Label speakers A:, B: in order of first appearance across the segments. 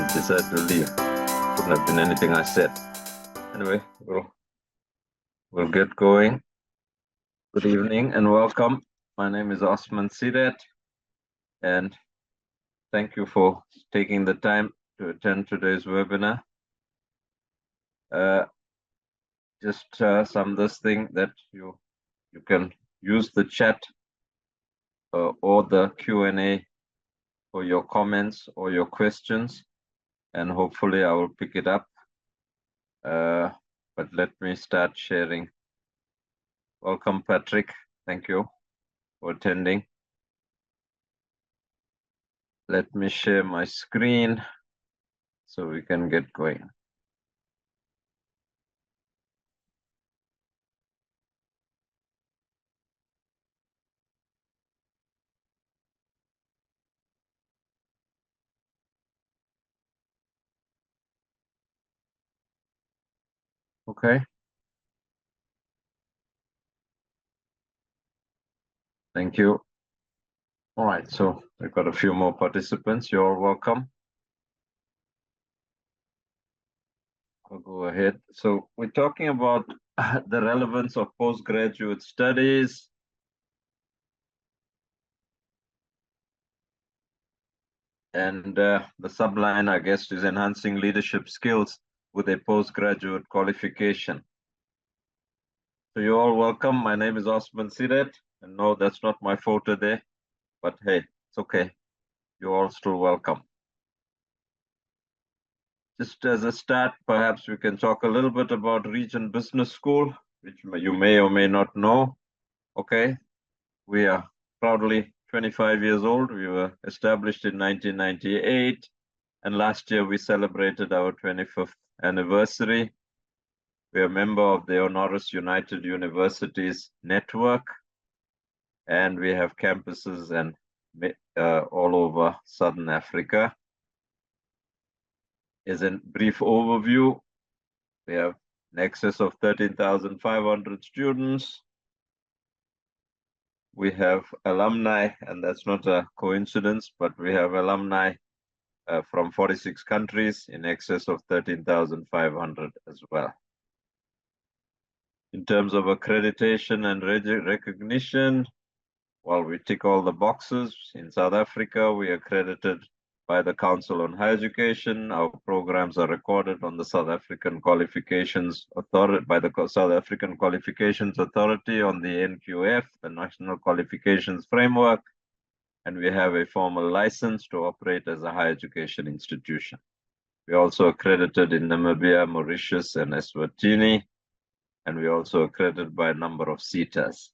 A: decided to leave. Couldn't have been anything I said. Anyway, we'll get going. Good evening and welcome. My name is Osman Seedat, and thank you for taking the time to attend today's webinar. Just some this thing that you can use the chat or the Q&A for your comments or your questions, and hopefully I will pick it up. But let me start sharing. Welcome, Patrick. Thank you for attending. Let me share my screen so we can get going. Okay. Thank you. All right, so we've got a few more participants. You're all welcome. I'll go ahead. So we're talking about the relevance of postgraduate studies. And the subline, I guess, is enhancing leadership skills with a postgraduate qualification. So you're all welcome. My name is Osman Seedat. And no, that's not my photo there. But hey, it's okay. You're all still welcome. Just as a start, perhaps we can talk a little bit about Regent Business School, which you may or may not know. Okay, we are proudly 25 years old. We were established in 1998, and last year we celebrated our 25th anniversary. We are a member of the Honoris United Universities Network, and we have campuses and all over Southern Africa. As a brief overview, we have in excess of 13,500 students. We have alumni, and that's not a coincidence, but we have alumni from 46 countries in excess of 13,500 as well. In terms of accreditation and recognition, while we tick all the boxes, in South Africa, we are accredited by the Council on Higher Education. Our programs are recorded on the South African Qualifications Authority, by the South African Qualifications Authority on the NQF, the National Qualifications Framework, and we have a formal license to operate as a higher education institution. We are also accredited in Namibia, Mauritius, and Eswatini, and we are also accredited by a number of SETAs,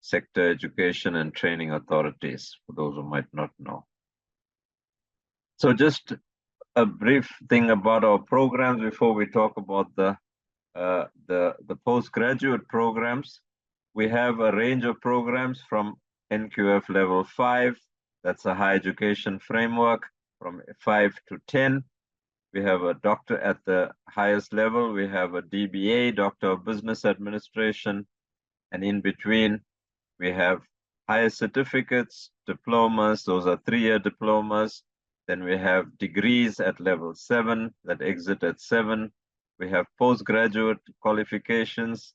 A: Sector Education and Training Authorities, for those who might not know. So just a brief thing about our programs before we talk about the postgraduate programs. We have a range of programs from NQF level 5, that's a higher education framework, from 5 to 10. We have a doctor at the highest level. We have a DBA, Doctor of Business Administration, and in between we have higher certificates, diplomas, those are 3-year diplomas. Then we have degrees at level 7 that exit at 7. We have postgraduate qualifications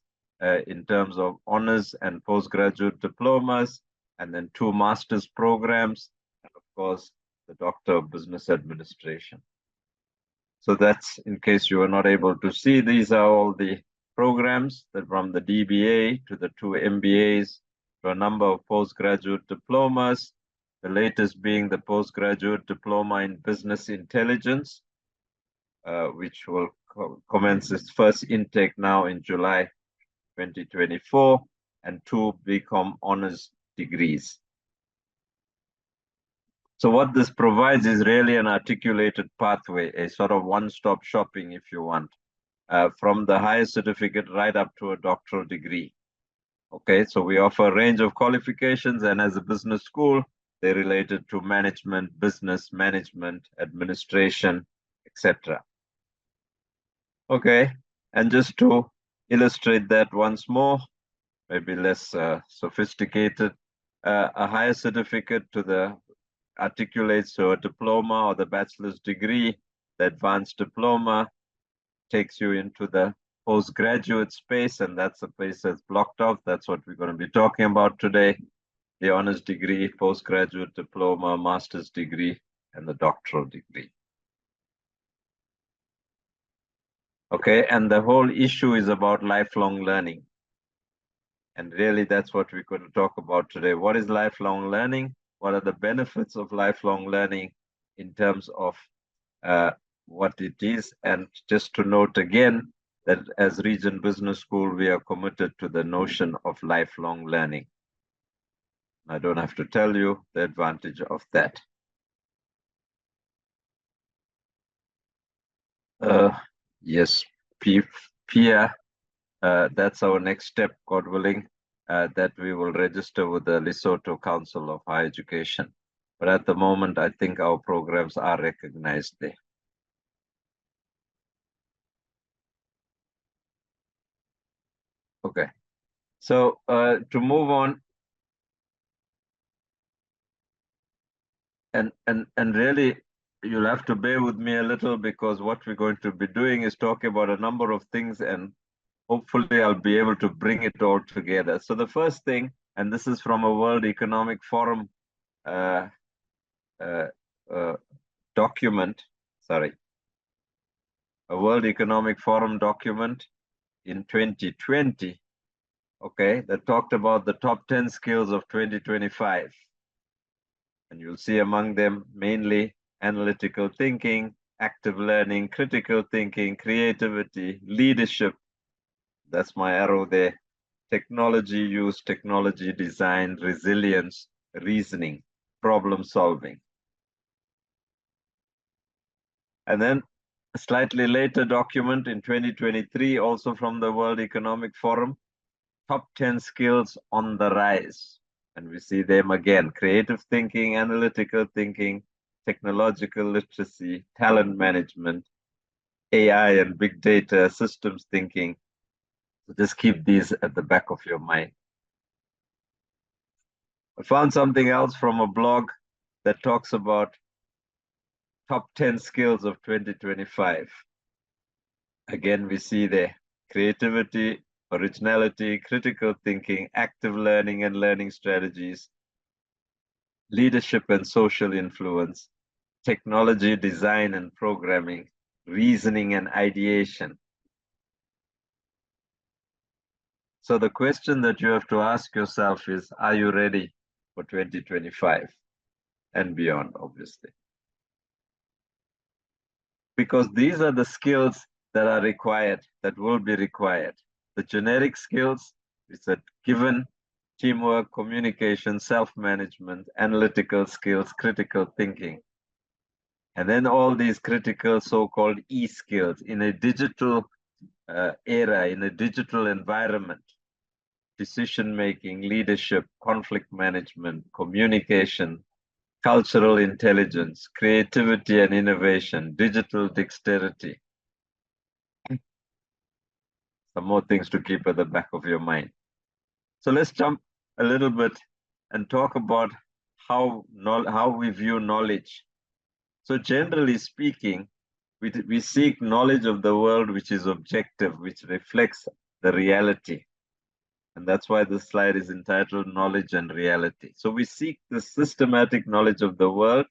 A: in terms of honors and postgraduate diplomas, and then 2 master's programs, and of course, the Doctor of Business Administration. So that's in case you are not able to see, these are all the programs that from the DBA to the 2 MBAs to a number of postgraduate diplomas. The latest being the Postgraduate Diploma in Business Intelligence, which will commence its first intake now in July 2024, and 2 BCom honors degrees. So what this provides is really an articulated pathway, a sort of one-stop shopping, if you want, from the highest certificate right up to a doctoral degree. Okay, so we offer a range of qualifications, and as a business school, they're related to management, business management, administration, etc. Okay, and just to illustrate that once more, maybe less sophisticated, a higher certificate to the articulates to a diploma or the bachelor's degree. The advanced diploma takes you into the postgraduate space, and that's the place that's blocked off. That's what we're going to be talking about today. The honors degree, postgraduate diploma, master's degree, and the doctoral degree. Okay, and the whole issue is about lifelong learning. And really, that's what we're going to talk about today. What is lifelong learning? What are the benefits of lifelong learning in terms of what it is? And just to note again, that as Regent Business School, we are committed to the notion of lifelong learning. I don't have to tell you the advantage of that. Yes, Pia, that's our next step, God willing, that we will register with the Lesotho Council of Higher Education. But at the moment, I think our programs are recognized there. Okay, so to move on, and really, you'll have to bear with me a little because what we're going to be doing is talking about a number of things, and hopefully I'll be able to bring it all together. So the first thing, and this is from a World Economic Forum document, a World Economic Forum document in 2020, okay, that talked about the top 10 skills of 2025. And you'll see among them mainly analytical thinking, active learning, critical thinking, creativity, leadership. That's my arrow there. Technology use, technology design, resilience, reasoning, problem solving. And then a slightly later document in 2023, also from the World Economic Forum, top 10 skills on the rise. And we see them again: creative thinking, analytical thinking, technological literacy, talent management, AI and big data, systems thinking. So just keep these at the back of your mind. I found something else from a blog that talks about top 10 skills of 2025. Again, we see there creativity, originality, critical thinking, active learning and learning strategies, leadership and social influence, technology design and programming, reasoning and ideation. So the question that you have to ask yourself is, are you ready for 2025 and beyond, obviously? Because these are the skills that are required, that will be required. The generic skills is a given: teamwork, communication, self-management, analytical skills, critical thinking. And then all these critical so-called E skills in a digital era, in a digital environment: decision-making, leadership, conflict management, communication, cultural intelligence, creativity and innovation, digital dexterity. Some more things to keep at the back of your mind. So let's jump a little bit and talk about how we view knowledge. So generally speaking, we seek knowledge of the world which is objective, which reflects the reality. And that's why this slide is entitled Knowledge and Reality. So we seek the systematic knowledge of the world,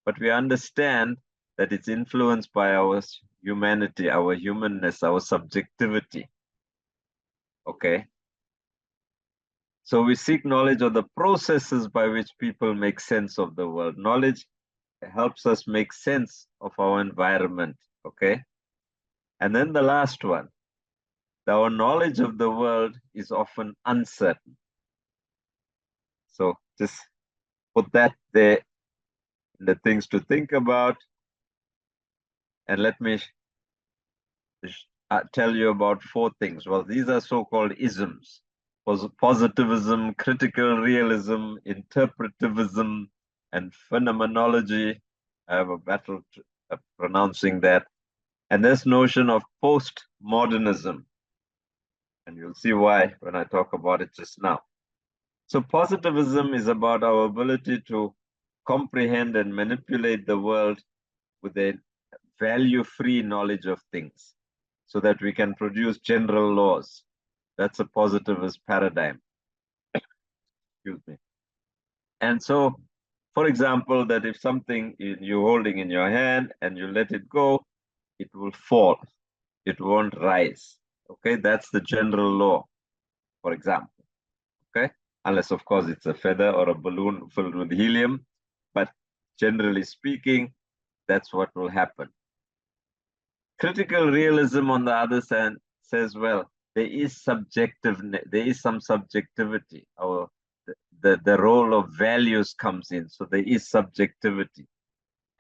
A: but we understand that it's influenced by our humanity, our humanness, our subjectivity. Okay. So we seek knowledge of the processes by which people make sense of the world. Knowledge helps us make sense of our environment. Okay. And then the last one, our knowledge of the world is often uncertain. So just put that there, the things to think about. And let me tell you about 4 things. Well, these are so-called isms: positivism, critical realism, interpretivism, and phenomenology. I have a battle pronouncing that. And this notion of postmodernism. And you'll see why when I talk about it just now. So positivism is about our ability to comprehend and manipulate the world with a value-free knowledge of things so that we can produce general laws. That's a positivist paradigm. Excuse me. And so, for example, that if something you're holding in your hand and you let it go, it will fall. It won't rise. Okay, that's the general law, for example. Okay, unless of course it's a feather or a balloon filled with helium, but generally speaking, that's what will happen. Critical realism, on the other hand, says, well, there is some subjectivity. The role of values comes in, so there is subjectivity.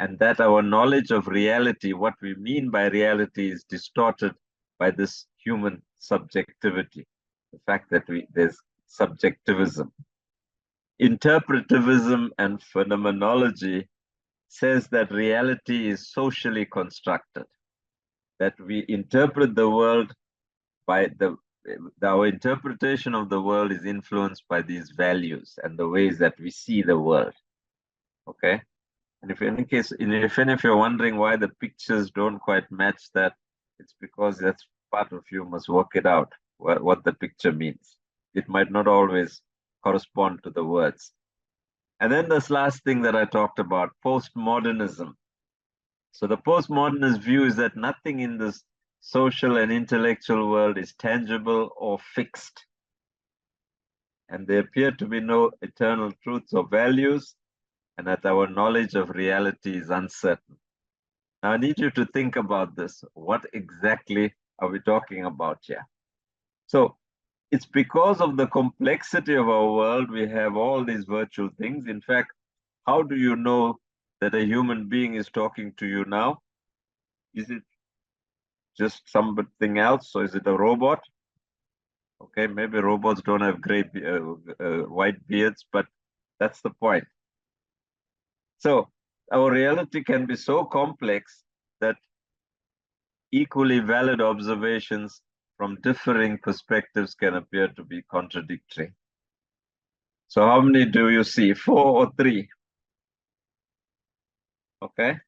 A: And that our knowledge of reality, what we mean by reality, is distorted by this human subjectivity. The fact that there's subjectivism. Interpretivism and phenomenology says that reality is socially constructed, that we interpret the world by our interpretation of the world is influenced by these values and the ways that we see the world. Okay? And if if you're wondering why the pictures don't quite match that, it's because that's part of you must work it out, what the picture means. It might not always correspond to the words. And then this last thing that I talked about, postmodernism. So the postmodernist view is that nothing in this social and intellectual world is tangible or fixed. And there appear to be no eternal truths or values, and that our knowledge of reality is uncertain. Now I need you to think about this. What exactly are we talking about here? So it's because of the complexity of our world, we have all these virtual things. In fact, how do you know that a human being is talking to you now? Is it just something else, or is it a robot? Okay, maybe robots don't have white beards, but that's the point. So our reality can be so complex that equally valid observations from differing perspectives can appear to be contradictory. So how many do you see? 4 or 3? Okay.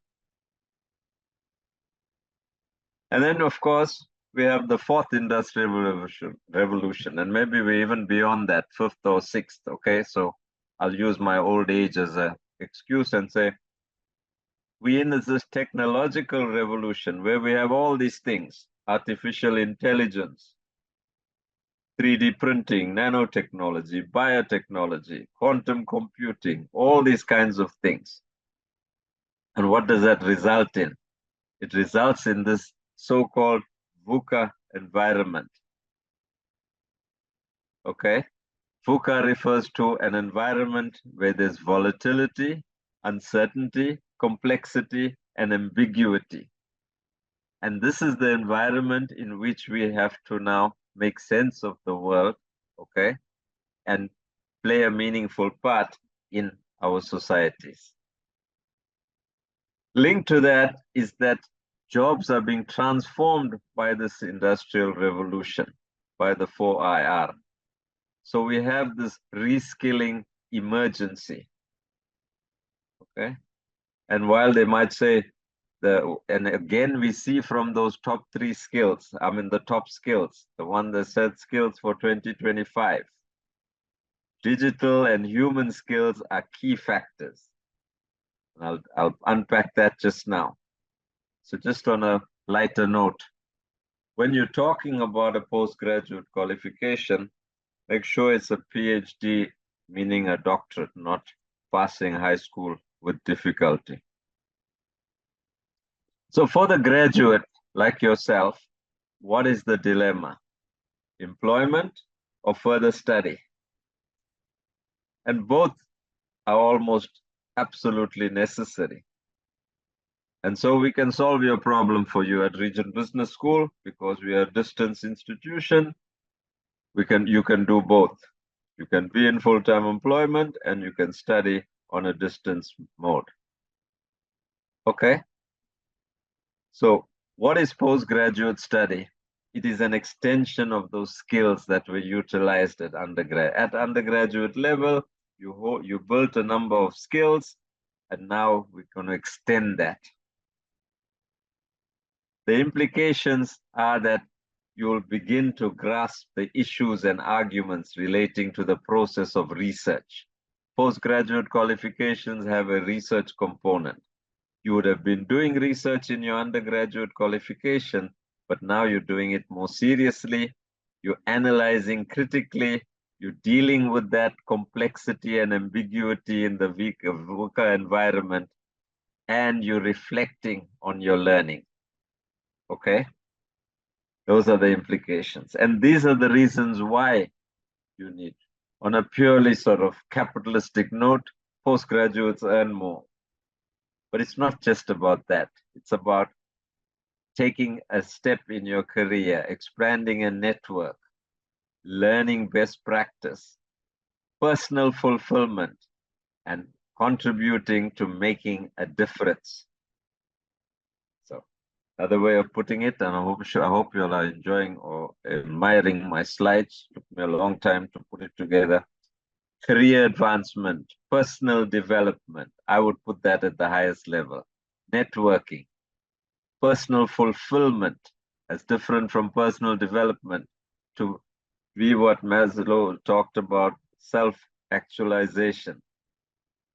A: And then, of course, we have the 4th industrial revolution, and maybe we're even beyond that, 5th or 6th. Okay, so I'll use my old age as an excuse and say, we're in this technological revolution where we have all these things: artificial intelligence, 3D printing, nanotechnology, biotechnology, quantum computing, all these kinds of things. And what does that result in? It results in this so-called VUCA environment. Okay? VUCA refers to an environment where there's volatility, uncertainty, complexity, and ambiguity. And this is the environment in which we have to now make sense of the world, okay, and play a meaningful part in our societies. Linked to that is that jobs are being transformed by this industrial revolution, by the 4IR. So we have this reskilling emergency, okay? And while they might say, and again, we see from those top 3 skills, the top skills, the one that said skills for 2025, digital and human skills are key factors. I'll unpack that just now. So just on a lighter note, when you're talking about a postgraduate qualification, make sure it's a PhD, meaning a doctorate, not passing high school with difficulty. So for the graduate like yourself, what is the dilemma? Employment or further study? And both are almost absolutely necessary. And so we can solve your problem for you at Regent Business School because we are a distance institution. You can do both. You can be in full-time employment and you can study on a distance mode. Okay? So what is postgraduate study? It is an extension of those skills that were utilized at undergrad. At undergraduate level, you built a number of skills and now we're going to extend that. The implications are that you'll begin to grasp the issues and arguments relating to the process of research. Postgraduate qualifications have a research component. You would have been doing research in your undergraduate qualification, but now you're doing it more seriously. You're analyzing critically. You're dealing with that complexity and ambiguity in the VUCA environment, and you're reflecting on your learning. Okay? Those are the implications. And these are the reasons why you need. On a purely sort of capitalistic note, postgraduates earn more. But it's not just about that. It's about taking a step in your career, expanding a network, learning best practice, personal fulfillment, and contributing to making a difference. So, another way of putting it, and I hope you all are enjoying or admiring my slides. It took me a long time to put it together. Career advancement, personal development, I would put that at the highest level. Networking, personal fulfillment, as different from personal development, to be what Maslow talked about, self-actualization,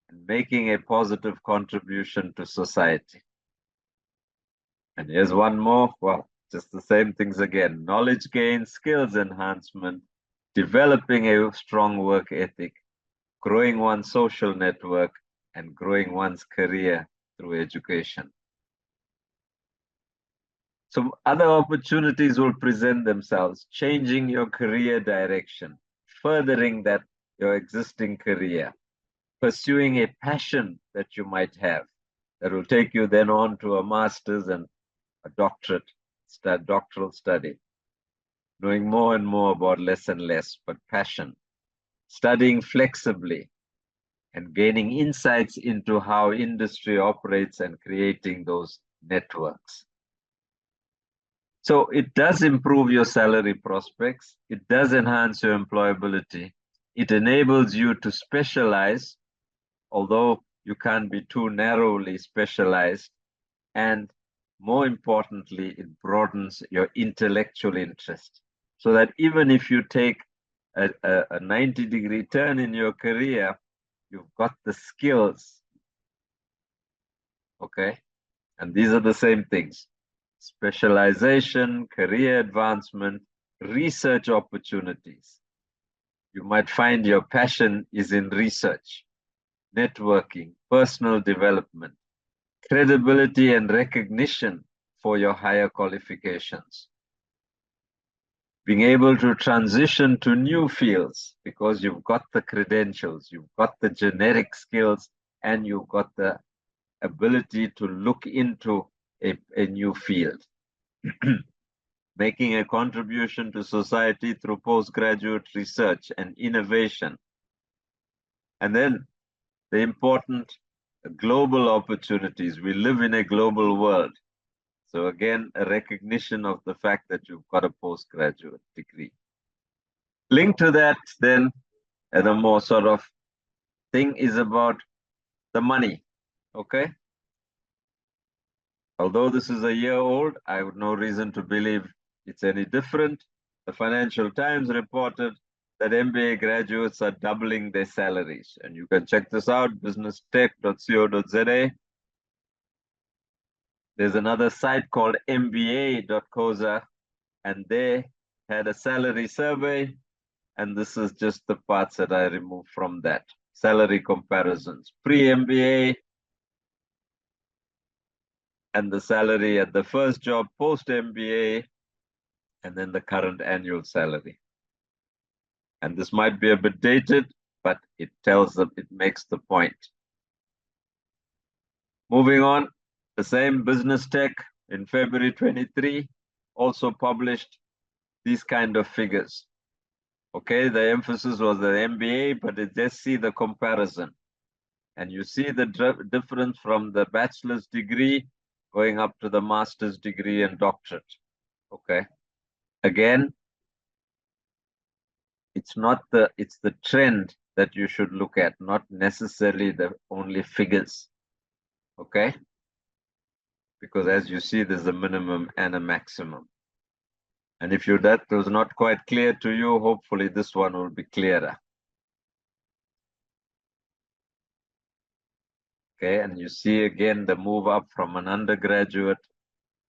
A: and making a positive contribution to society. And here's one more, well, just the same things again. Knowledge gain, skills enhancement, developing a strong work ethic, growing one's social network, and growing one's career through education. So other opportunities will present themselves, changing your career direction, furthering that your existing career, pursuing a passion that you might have that will take you then on to a master's and a doctoral study, knowing more and more about less and less, but passion, studying flexibly, and gaining insights into how industry operates and creating those networks. So it does improve your salary prospects. It does enhance your employability. It enables you to specialize, although you can't be too narrowly specialized. And more importantly, it broadens your intellectual interest so that even if you take a 90-degree turn in your career, you've got the skills, okay? And these are the same things: specialization, career advancement, research opportunities. You might find your passion is in research, networking, personal development, credibility and recognition for your higher qualifications. Being able to transition to new fields because you've got the credentials, you've got the generic skills, and you've got the ability to look into a new field. Making a contribution to society through postgraduate research and innovation. And then the important global opportunities. We live in a global world. So again, a recognition of the fact that you've got a postgraduate degree. Linked to that then, and a more sort of thing is about the money, okay? Although this is a year old, I have no reason to believe it's any different. The Financial Times reported that MBA graduates are doubling their salaries. And you can check this out, businesstech.co.za. There's another site called mba.coza, and they had a salary survey, and this is just the parts that I removed from that. Salary comparisons, pre-MBA, and the salary at the first job, post-MBA, and then the current annual salary. And this might be a bit dated, but it tells them, it makes the point. Moving on, the same Business Tech in February 23 also published these kind of figures. Okay, the emphasis was the MBA, but it just see the comparison. And you see the difference from the bachelor's degree going up to the master's degree and doctorate. Okay, again, it's the trend that you should look at, not necessarily the only figures. okay? Because as you see, there's a minimum and a maximum. And if that was not quite clear to you, hopefully this one will be clearer. Okay, and you see again the move up from an undergraduate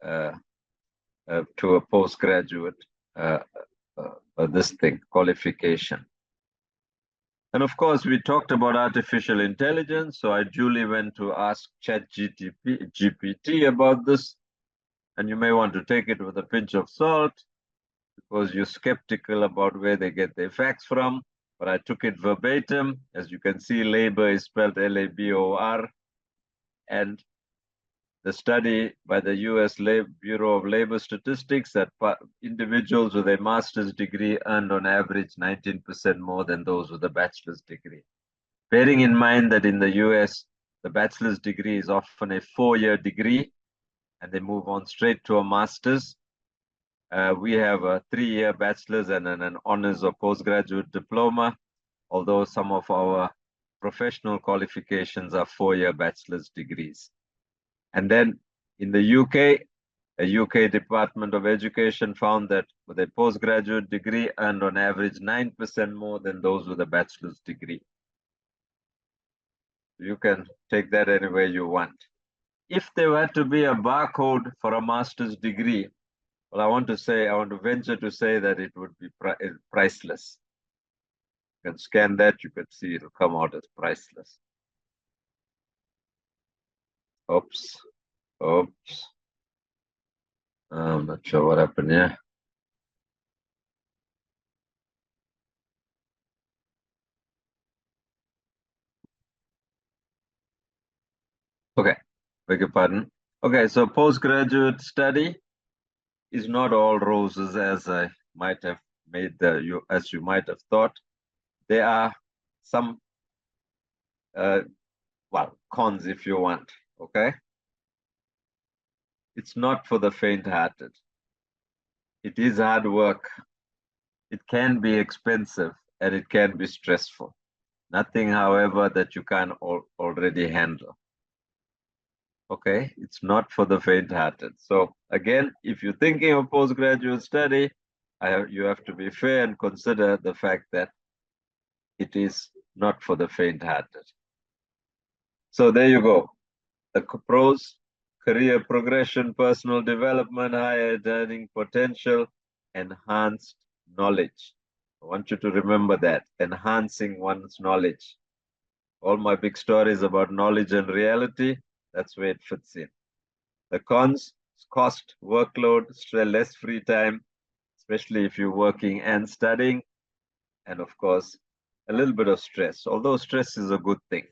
A: to a postgraduate, this thing, qualification. And of course, we talked about artificial intelligence, so I duly went to ask ChatGPT about this, and you may want to take it with a pinch of salt, because you're skeptical about where they get their facts from, but I took it verbatim. As you can see, labor is spelled L-A-B-O-R, and the study by the US Bureau of Labor Statistics that individuals with a master's degree earned on average 19% more than those with a bachelor's degree. Bearing in mind that in the US, the bachelor's degree is often a 4-year degree, and they move on straight to a master's. We have a 3-year bachelor's and an honors or postgraduate diploma, although some of our professional qualifications are 4-year bachelor's degrees. And then in the UK, a UK Department of Education found that with a postgraduate degree earned on average 9% more than those with a bachelor's degree. You can take that any way you want. If there were to be a barcode for a master's degree, well, I want to venture to say that it would be priceless. You can scan that, you can see it'll come out as priceless. Oops. I'm not sure what happened here. Okay, beg your pardon. Okay, so postgraduate study is not all roses, as I might have as you might have thought. There are some, cons if you want. Okay, it's not for the faint-hearted. It is hard work. It can be expensive and it can be stressful. Nothing, however, that you can't already handle. Okay, it's not for the faint-hearted. So again, if you're thinking of postgraduate study, you have to be fair and consider the fact that it is not for the faint-hearted. So there you go. The pros: career progression, personal development, higher earning potential, enhanced knowledge. I want you to remember that, enhancing one's knowledge. All my big stories about knowledge and reality, that's where it fits in. The cons: cost, workload, less free time, especially if you're working and studying, and of course, a little bit of stress, although stress is a good thing.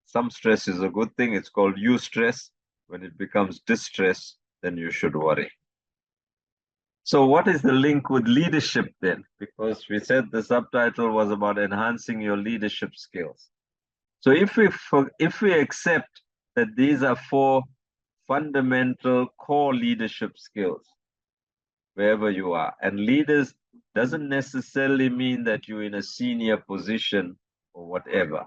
A: Some stress is a good thing. It's called eustress. When it becomes distress, then you should worry. So what is the link with leadership then? Because we said the subtitle was about enhancing your leadership skills. So if we accept that these are 4 fundamental core leadership skills, wherever you are, and leaders doesn't necessarily mean that you're in a senior position or whatever.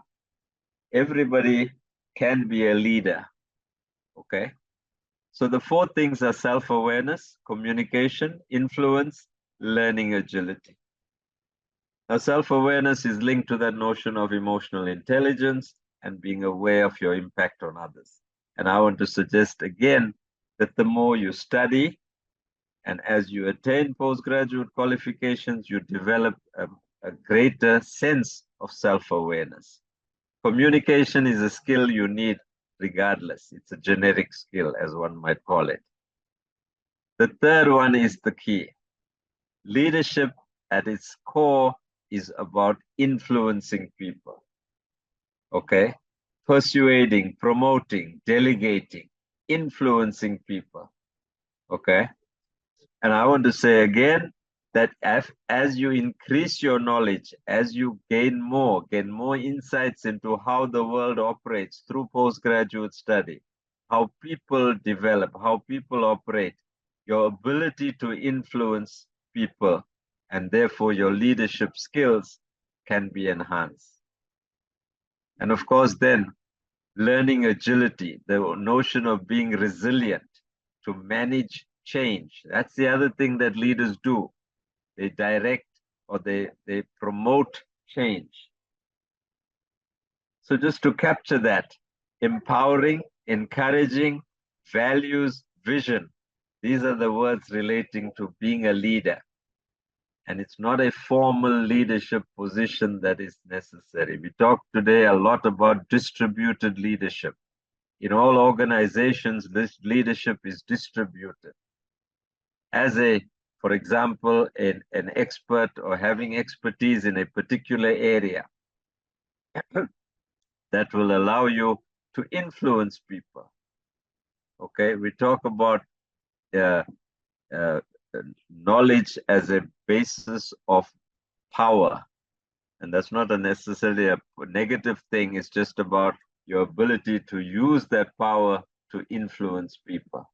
A: Everybody can be a leader, okay? So the 4 things are self-awareness, communication, influence, learning agility. Now, self-awareness is linked to that notion of emotional intelligence and being aware of your impact on others. And I want to suggest again that the more you study, and as you attain postgraduate qualifications, you develop a greater sense of self-awareness. Communication is a skill you need regardless. It's a generic skill, as one might call it. The third one is the key. Leadership at its core is about influencing people. Okay? Persuading, promoting, delegating, influencing people. Okay? And I want to say again that as you increase your knowledge, as you gain more insights into how the world operates through postgraduate study, how people develop, how people operate, your ability to influence people, and therefore your leadership skills can be enhanced. And of course, then learning agility, the notion of being resilient to manage change. That's the other thing that leaders do. They direct or they promote change. So just to capture that, empowering, encouraging, values, vision. These are the words relating to being a leader. And it's not a formal leadership position that is necessary. We talked today a lot about distributed leadership. In all organizations, this leadership is distributed. As for example, an expert or having expertise in a particular area that will allow you to influence people. Okay, we talk about uh, uh, knowledge as a basis of power. And that's not necessarily a negative thing. It's just about your ability to use that power to influence people.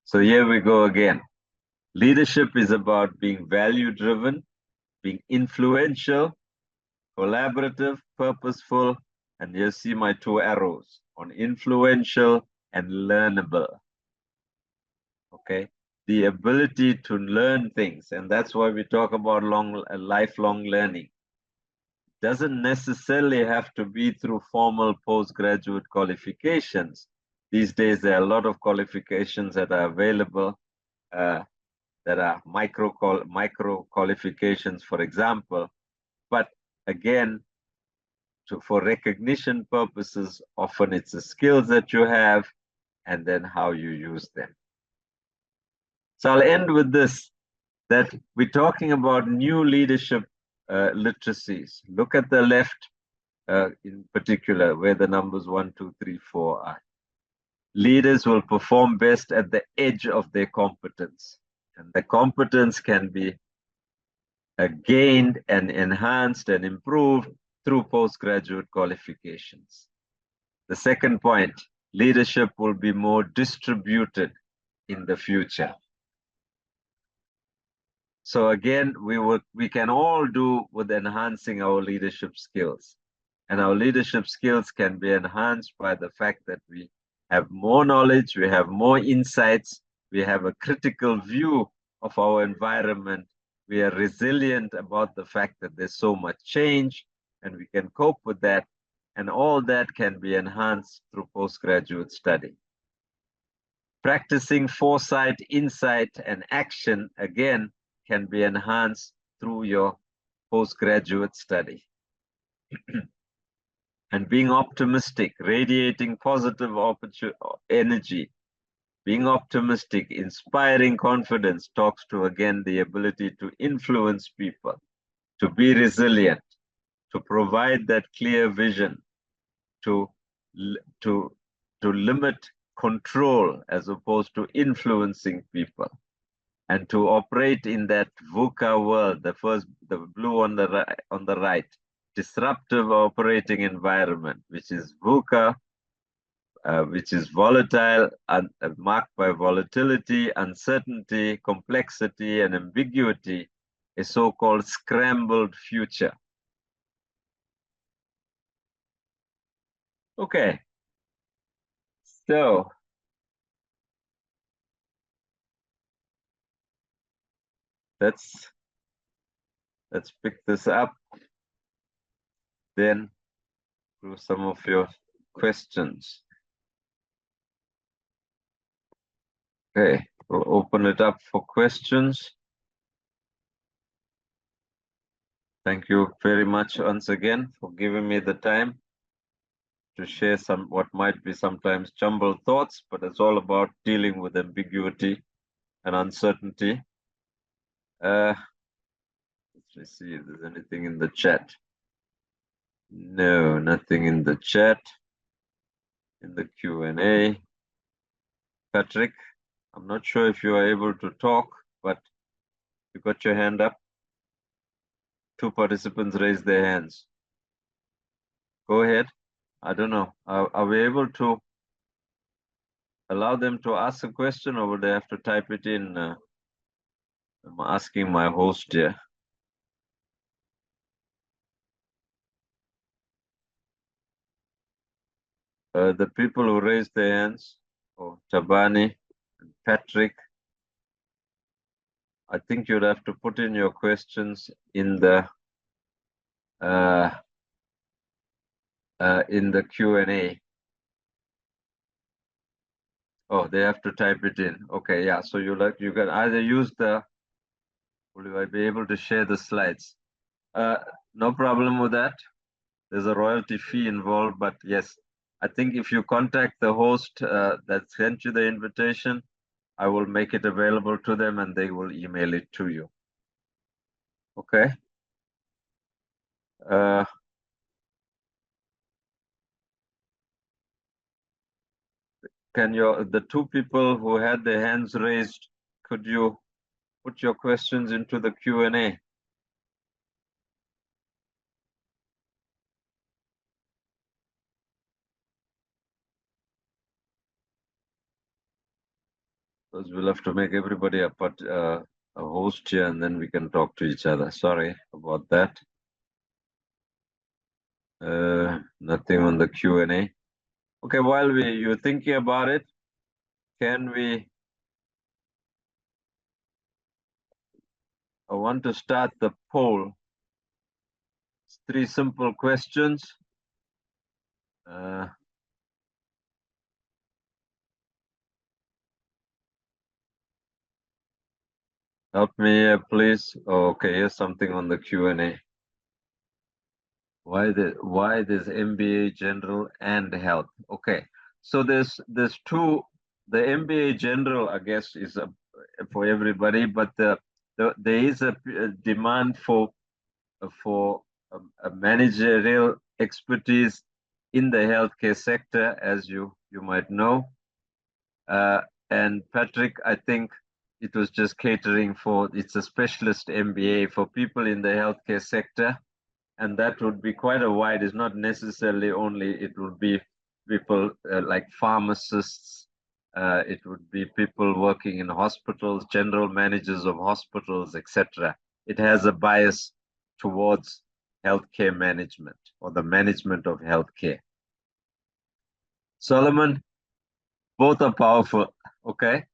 A: So here we go again. Leadership is about being value-driven, being influential, collaborative, purposeful, and you see my two arrows on influential and learnable. Okay, the ability to learn things, and that's why we talk about lifelong learning. Doesn't necessarily have to be through formal postgraduate qualifications. These days, there are a lot of qualifications that are available that are micro qualifications, for example. But again, for recognition purposes, often it's the skills that you have and then how you use them. So I'll end with this, that we're talking about new leadership literacies. Look at the left in particular, where the numbers 1, 2, 3, 4 are. Leaders will perform best at the edge of their competence. And the competence can be gained and enhanced and improved through postgraduate qualifications. The second point, leadership will be more distributed in the future. So again, we can all do with enhancing our leadership skills. And our leadership skills can be enhanced by the fact that we have more knowledge, we have more insights, we have a critical view of our environment, we are resilient about the fact that there's so much change, and we can cope with that. And all that can be enhanced through postgraduate study. Practicing foresight, insight, and action, again, can be enhanced through your postgraduate study. And being optimistic, radiating positive energy, being optimistic, inspiring confidence talks to, again, the ability to influence people, to be resilient, to provide that clear vision, to limit control as opposed to influencing people, and to operate in that VUCA world, the blue on the right, disruptive operating environment, which is VUCA, which is volatile and marked by volatility, uncertainty, complexity, and ambiguity, a so-called scrambled future. Okay, so let's pick this up then through some of your questions. Okay, we'll open it up for questions. Thank you very much once again for giving me the time to share what might be sometimes jumbled thoughts, but it's all about dealing with ambiguity and uncertainty. Let's see if there's anything in the chat. No, nothing in the chat. In the Q&A. Patrick, I'm not sure if you are able to talk, but you got your hand up. 2 participants raised their hands. Go ahead. I don't know. Are we able to allow them to ask a question, or would they have to type it in? I'm asking my host here. The people who raised their hands, Tabani and Patrick, I think you'd have to put in your questions in the Q&A. Oh, they have to type it in. Okay, yeah. So you can either use the. Will I be able to share the slides? No problem with that. There's a royalty fee involved, but yes, I think if you contact the host that sent you the invitation, I will make it available to them and they will email it to you. Okay. Can the two people who had their hands raised, could you put your questions into the Q&A? Because we'll have to make everybody a host here and then we can talk to each other. Sorry about that. Nothing on the Q&A. Okay, while you're thinking about it, I want to start the poll. It's 3 simple questions. Help me here, please. Oh, okay, here's something on the Q&A. Why there's MBA General and Health? Okay, so there's two. The MBA General, I guess, is for everybody, but there is a demand for a managerial expertise in the healthcare sector, as you might know. And Patrick, I think it was just catering for, it's a specialist MBA for people in the healthcare sector. And that would be quite a wide, it's not necessarily only, it would be people like pharmacists, it would be people working in hospitals, general managers of hospitals, etc. It has a bias towards healthcare management or the management of healthcare. Solomon, both are powerful, okay?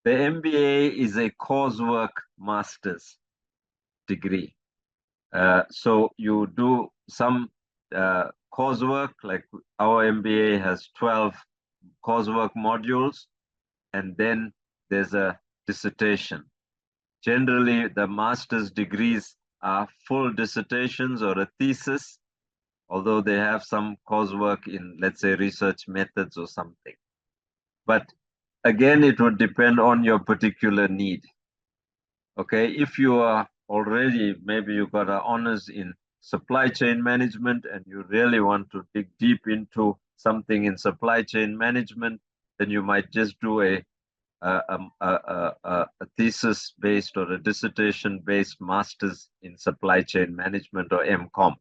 A: The MBA is a coursework master's degree. So you do some coursework, like our MBA has 12 coursework modules, and then there's a dissertation. Generally, the master's degrees are full dissertations or a thesis, although they have some coursework in, let's say, research methods or something. But again, it would depend on your particular need. Okay, if you are already, maybe you got an honors in supply chain management and you really want to dig deep into something in supply chain management, then you might just do a thesis-based or a dissertation-based master's in supply chain management or MCOM.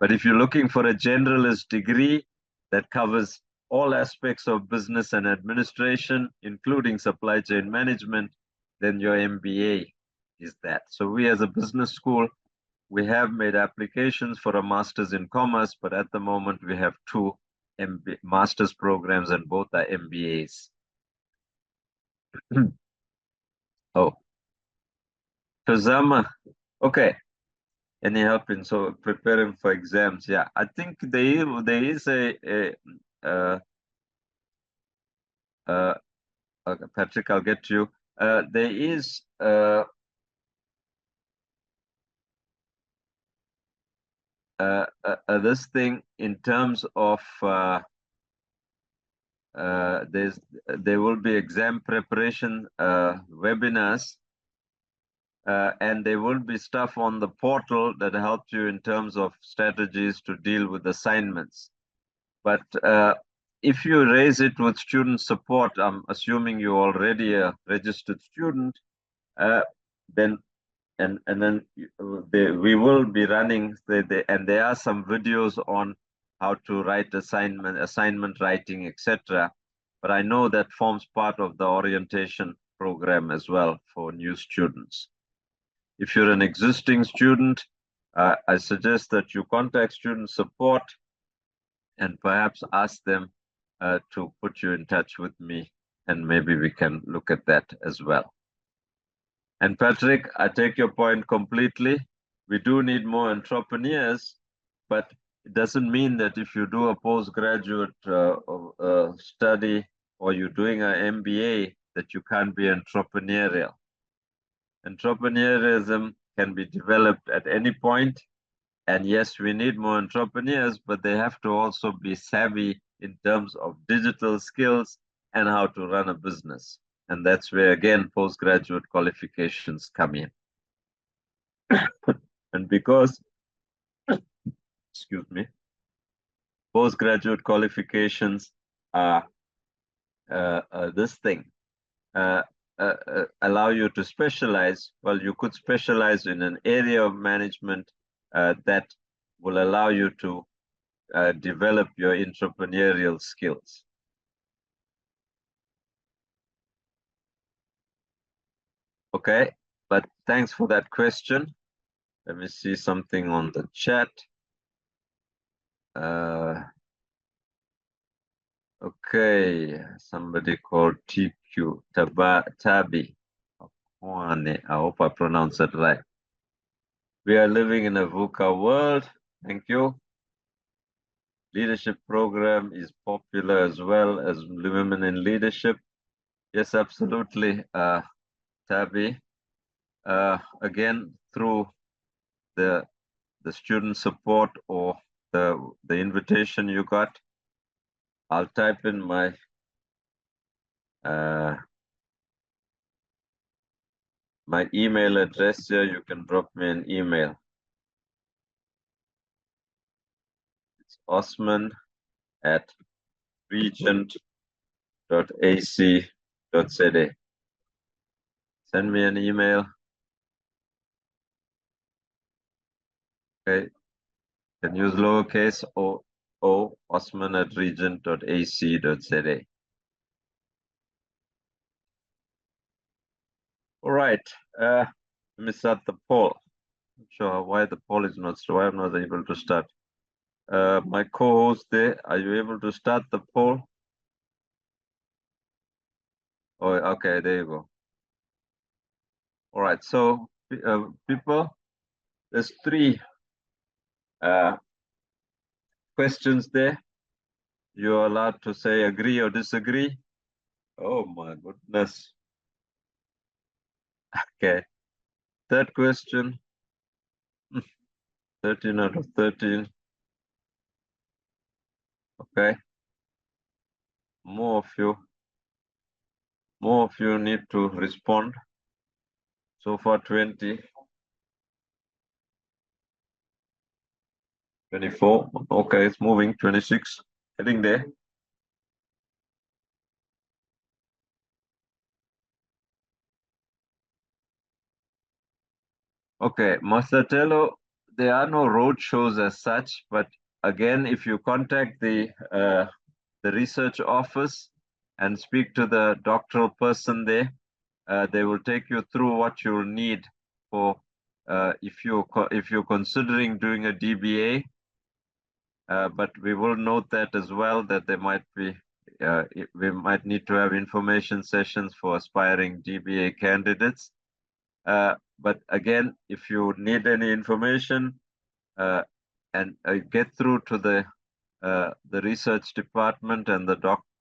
A: But if you're looking for a generalist degree that covers all aspects of business and administration, including supply chain management, then your MBA is that. So we as a business school, we have made applications for a master's in commerce, but at the moment we have 2 master's programs and both are MBAs. Oh, Kazama, okay. Any help in preparing for exams? Yeah, I think there is Patrick, I'll get to you. There is this thing in terms of there will be exam preparation webinars, and there will be stuff on the portal that helps you in terms of strategies to deal with assignments. But if you raise it with student support, I'm assuming you're already a registered student, then we will be running, and there are some videos on how to write assignment writing, etc. But I know that forms part of the orientation program as well for new students. If you're an existing student, I suggest that you contact student support and perhaps ask them to put you in touch with me, and maybe we can look at that as well. And Patrick, I take your point completely. We do need more entrepreneurs, but it doesn't mean that if you do a postgraduate study or you're doing an MBA that you can't be entrepreneurial. Entrepreneurialism can be developed at any point. And yes, we need more entrepreneurs, but they have to also be savvy in terms of digital skills and how to run a business. And that's where, again, postgraduate qualifications come in. And because, excuse me, postgraduate qualifications are this thing, allow you to specialize. Well, you could specialize in an area of management that will allow you to develop your entrepreneurial skills. Okay, but thanks for that question. Let me see something on the chat. Okay, somebody called TQ Tabi. I hope I pronounced it right. We are living in a VUCA world. Thank you. Leadership program is popular as well as women in leadership. Yes, absolutely, Tabi. Again, through the student support or the invitation you got, I'll type in my my email address here. You can drop me an email. It's osman@regent.ac.za. Send me an email. Okay, can use lowercase o osman@regent.ac.za. All right, let me start the poll. Not sure why the poll is not, so I'm not able to start. My co-host there, are you able to start the poll? Oh, okay, there you go. All right, so people, there's three questions there. You're allowed to say agree or disagree. Oh my goodness. Okay. Third question. 13 out of 13. Okay. More of you need to respond. So far 20. 24. Okay, it's moving. 26. Heading there. Okay, Masatello, there are no road shows as such, but again, if you contact the research office and speak to the doctoral person there, they will take you through what you'll need for if you're considering doing a DBA. But we will note that as well, that there might be we might need to have information sessions for aspiring DBA candidates. But again, if you need any information and get through to the research department and the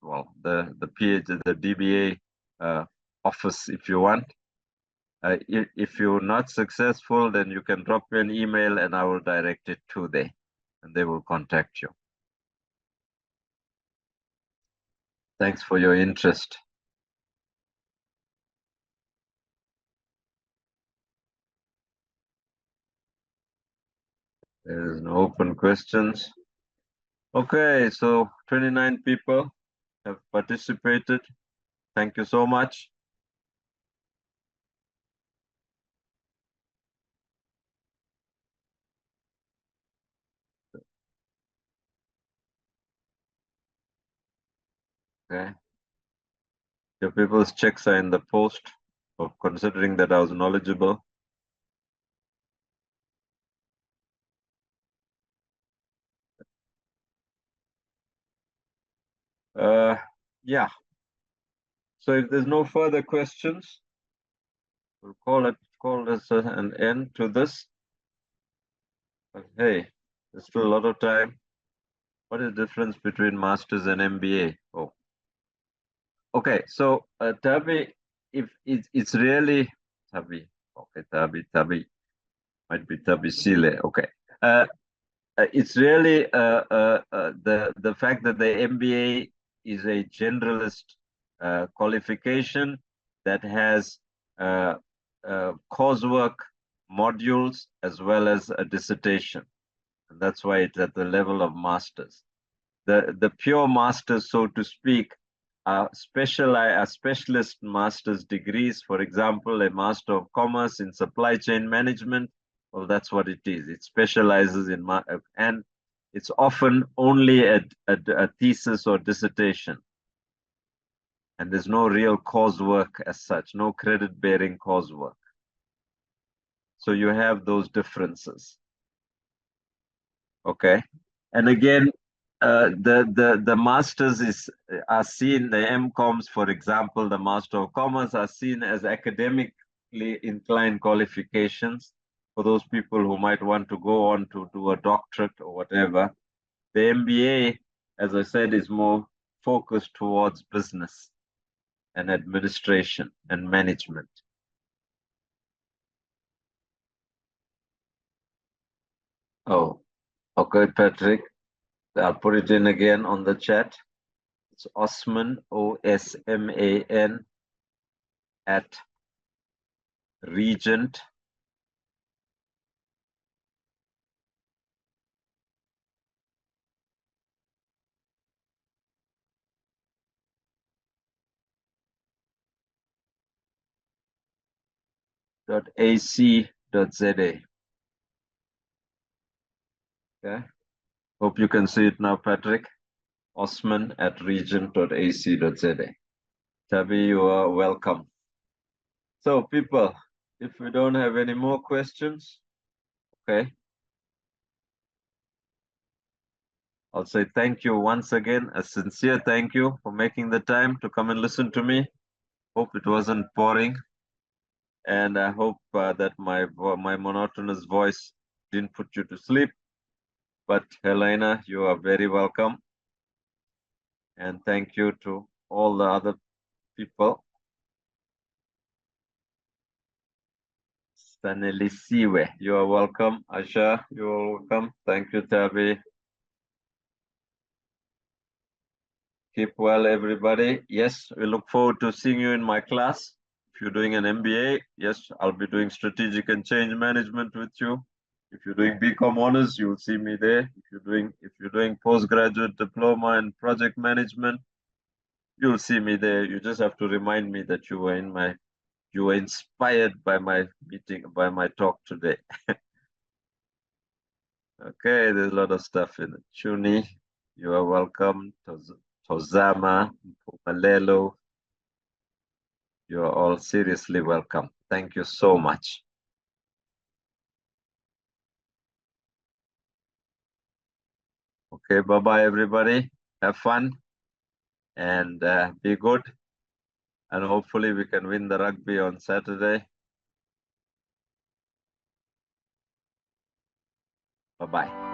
A: the DBA office if you want. If you're not successful, then you can drop me an email and I will direct it to them, and they will contact you. Thanks for your interest. There's no open questions. Okay, so 29 people have participated. Thank you so much. Okay. Your people's checks are in the post for considering that I was knowledgeable. Yeah. So if there's no further questions, we'll call this an end to this. But hey, there's still a lot of time. What is the difference between masters and MBA? Oh, okay. So Tabi, if it's really Tabi, okay, Tabi might be Tabi Sile. Okay. Uh, it's really the fact that the MBA is a generalist qualification that has coursework modules as well as a dissertation. And that's why it's at the level of masters. The pure masters, so to speak, are specialist master's degrees. For example, a Master of Commerce in Supply Chain Management. Well, that's what it is. It specializes in, and it's often only a thesis or dissertation. And there's no real coursework as such, no credit-bearing coursework. So you have those differences. Okay. And again, the masters are seen, the MComs, for example, the Master of Commerce are seen as academically inclined qualifications for those people who might want to go on to do a doctorate or whatever. The MBA, as I said, is more focused towards business and administration and management. Oh, okay, Patrick. I'll put it in again on the chat. It's Osman, Osman, at Regent. .ac.za. Okay. Hope you can see it now, Patrick. Osman at regent.ac.za. Tabi, you are welcome. So, people, if we don't have any more questions, okay, I'll say thank you once again, a sincere thank you for making the time to come and listen to me. Hope it wasn't boring, and I hope that my monotonous voice didn't put you to sleep. But Helena, you are very welcome. And thank you to all the other people. Stanelisiwe, you are welcome. Asha, you are welcome. Thank you, Tabi. Keep well, everybody. Yes, we look forward to seeing you in my class. If you're doing an MBA, yes, I'll be doing strategic and change management with you. If you're doing BCom honors, you'll see me there. If you're doing postgraduate diploma in project management, you'll see me there. You just have to remind me that you were inspired by my meeting, by my talk today. Okay, there's a lot of stuff in it. Chuni, you are welcome. Tozama, Malelo, you are all seriously welcome. Thank you so much. Okay, bye-bye, everybody. Have fun and be good. And hopefully we can win the rugby on Saturday. Bye-bye.